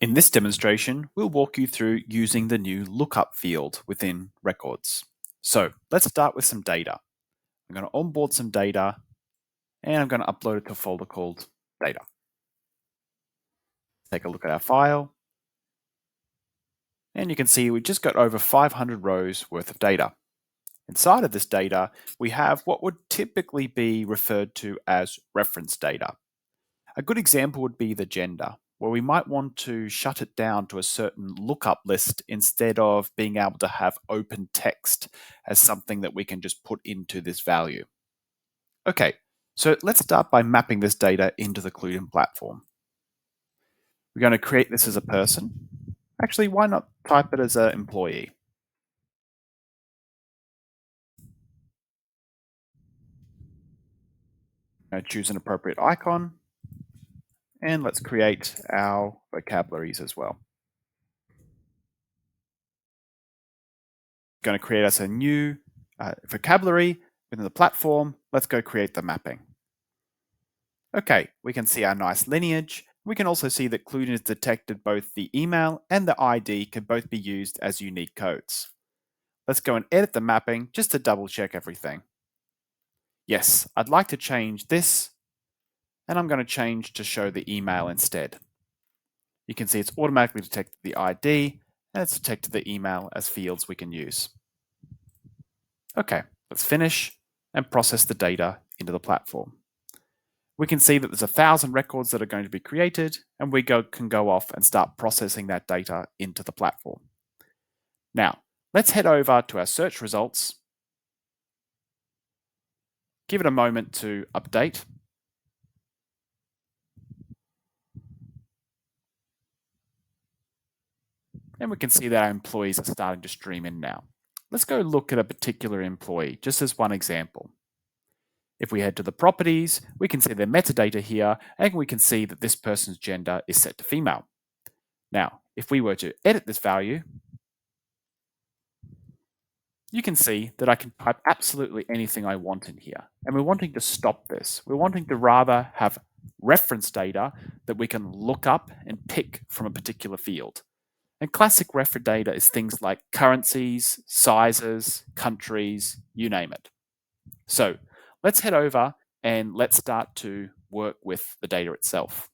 In this demonstration, we'll walk you through using the new Lookup field within records. So let's start with some data. I'm going to onboard some data and I'm going to upload it to a folder called data. Take a look at our file. And you can see we just got over 500 rows worth of data. Inside of this data, we have what would typically be referred to as reference data. A good example would be the gender, where we might want to shut it down to a certain lookup list instead of being able to have open text as something that we can just put into this value. Okay, so let's start by mapping this data into the CluedIn platform. We're going to create this as a person. Actually, why not type it as an employee? I'm going to choose an appropriate icon. And let's create our vocabularies as well. Going to create us a new vocabulary within the platform. Let's go create the mapping. Okay, we can see our nice lineage. We can also see that CluedIn has detected both the email and the ID can both be used as unique codes. Let's go and edit the mapping just to double check everything. Yes, I'd like to change this, and I'm going to change to show the email instead. You can see it's automatically detected the ID and it's detected the email as fields we can use. Okay, let's finish and process the data into the platform. We can see that there's 1,000 records that are going to be created, and we can go off and start processing that data into the platform. Now, let's head over to our search results. Give it a moment to update. And we can see that our employees are starting to stream in now. Let's go look at a particular employee, just as one example. If we head to the properties, we can see the metadata here, and we can see that this person's gender is set to female. Now, if we were to edit this value, you can see that I can type absolutely anything I want in here. And we're wanting to stop this. We're wanting to rather have reference data that we can look up and pick from a particular field. And classic reference data is things like currencies, sizes, countries, you name it. So let's head over and let's start to work with the data itself.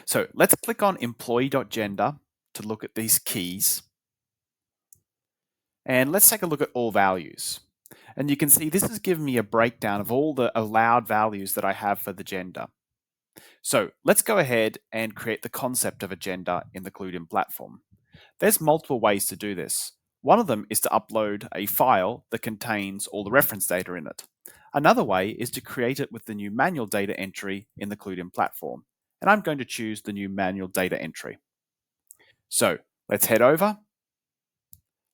So let's click on employee.gender to look at these keys. And let's take a look at all values. And you can see this has given me a breakdown of all the allowed values that I have for the gender. So let's go ahead and create the concept of a gender in the CluedIn platform. There's multiple ways to do this. One of them is to upload a file that contains all the reference data in it. Another way is to create it with the new manual data entry in the CluedIn platform. And I'm going to choose the new manual data entry. So let's head over.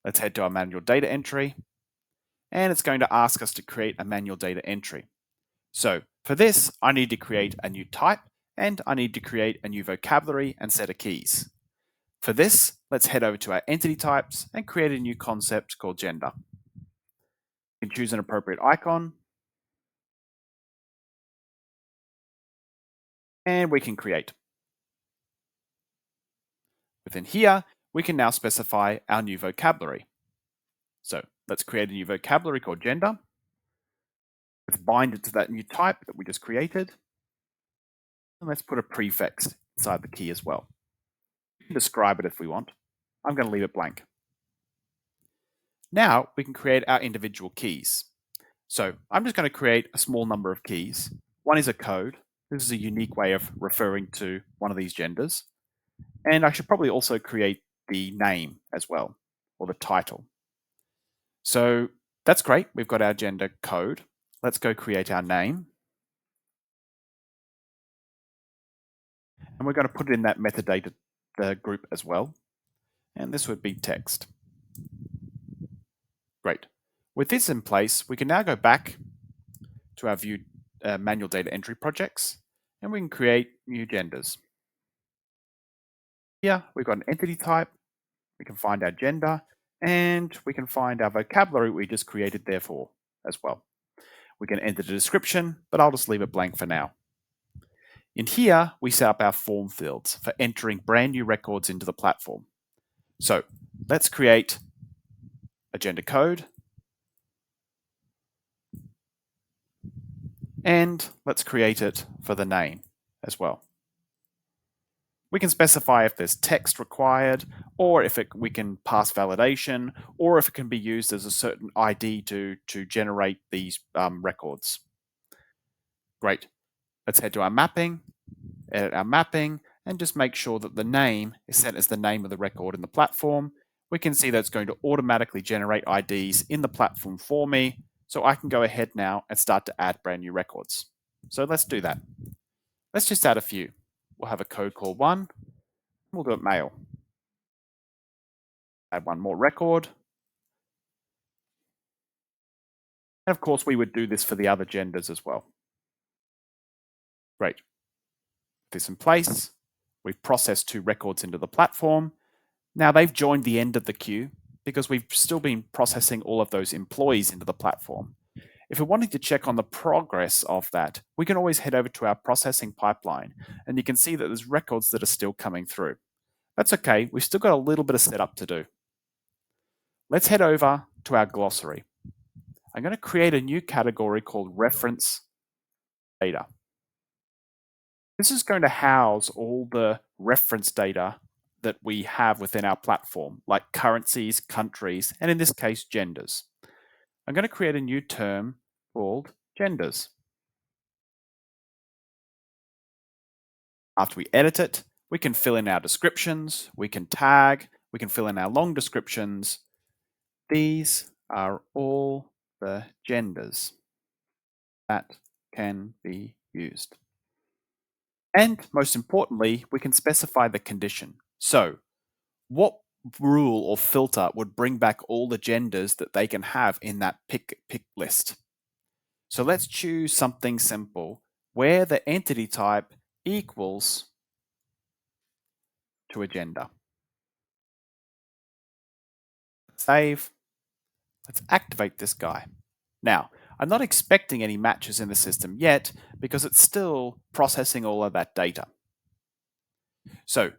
Let's head to our manual data entry. And it's going to ask us to create a manual data entry. So for this, I need to create a new type and I need to create a new vocabulary and set of keys. For this, let's head over to our entity types and create a new concept called gender. You can choose an appropriate icon. And we can create. Within here, we can now specify our new vocabulary. So let's create a new vocabulary called gender. Let's bind it to that new type that we just created. And let's put a prefix inside the key as well. We can describe it if we want. I'm going to leave it blank. Now we can create our individual keys. So I'm just going to create a small number of keys. One is a code. This is a unique way of referring to one of these genders. And I should probably also create the name as well, or the title. So that's great. We've got our gender code. Let's go create our name. And we're going to put it in that metadata group as well. And this would be text. Great. With this in place, we can now go back to our view manual data entry projects, and we can create new genders. Here, we've got an entity type. We can find our gender, and we can find our vocabulary we just created therefore as well. We can enter the description, but I'll just leave it blank for now. In here, we set up our form fields for entering brand new records into the platform. So let's create agenda code. And let's create it for the name as well. We can specify if there's text required, or if we can pass validation, or if it can be used as a certain ID to generate these records. Great. Let's head to our mapping, edit our mapping, and just make sure that the name is set as the name of the record in the platform. We can see that it's going to automatically generate IDs in the platform for me, so I can go ahead now and start to add brand new records. So let's do that. Let's just add a few. We'll have a code called 1. We'll do it mail. Add one more record. And of course, we would do this for the other genders as well. Great. This in place. We've processed 2 records into the platform. Now they've joined the end of the queue because we've still been processing all of those employees into the platform. If we're wanting to check on the progress of that, we can always head over to our processing pipeline, and you can see that there's records that are still coming through. That's okay, we've still got a little bit of setup to do. Let's head over to our glossary. I'm going to create a new category called reference data. This is going to house all the reference data that we have within our platform, like currencies, countries, and in this case, genders. I'm going to create a new term called genders. After we edit it, we can fill in our descriptions, we can tag, we can fill in our long descriptions. These are all the genders that can be used. And most importantly, we can specify the condition. So what rule or filter would bring back all the genders that they can have in that pick list? So let's choose something simple where the entity type equals to a gender. Save. Let's activate this guy. Now, I'm not expecting any matches in the system yet because it's still processing all of that data. So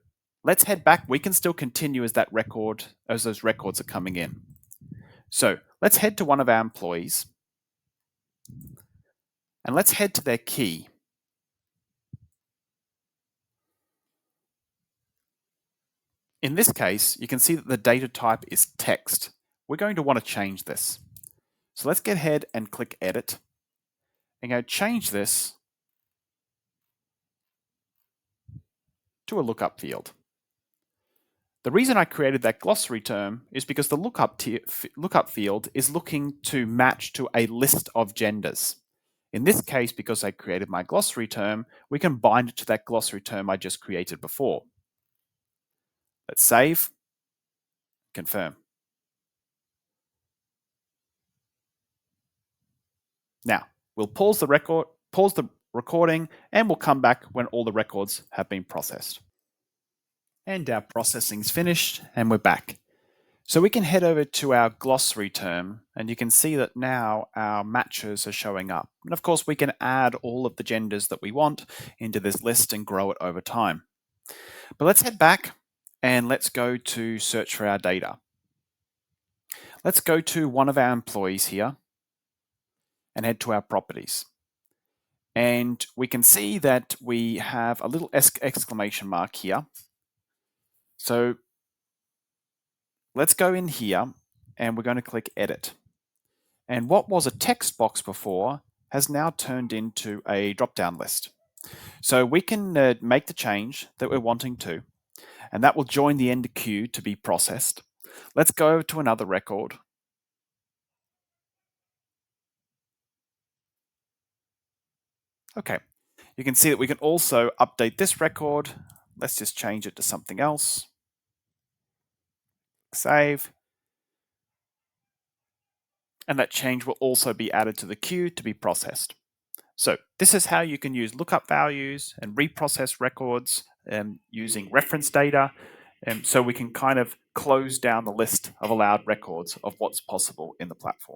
let's head back. We can still continue as those records are coming in. So let's head to one of our employees and let's head to their key. In this case, you can see that the data type is text. We're going to want to change this. So let's get ahead and click Edit and go change this to a lookup field. The reason I created that glossary term is because the lookup field is looking to match to a list of genders. In this case, because I created my glossary term, we can bind it to that glossary term I just created before. Let's save, confirm. Now, we'll pause the recording, and we'll come back when all the records have been processed. And our processing's finished, and we're back. So we can head over to our glossary term, and you can see that now our matches are showing up. And of course, we can add all of the genders that we want into this list and grow it over time. But let's head back and let's go to search for our data. Let's go to one of our employees here and head to our properties. And we can see that we have a little exclamation mark here. So let's go in here and we're going to click Edit. And what was a text box before has now turned into a drop-down list. So we can make the change that we're wanting to, and that will join the end queue to be processed. Let's go to another record. Okay, you can see that we can also update this record. Let's just change it to something else. Save. And that change will also be added to the queue to be processed. So this is how you can use lookup values and reprocess records using reference data. So we can kind of close down the list of allowed records of what's possible in the platform.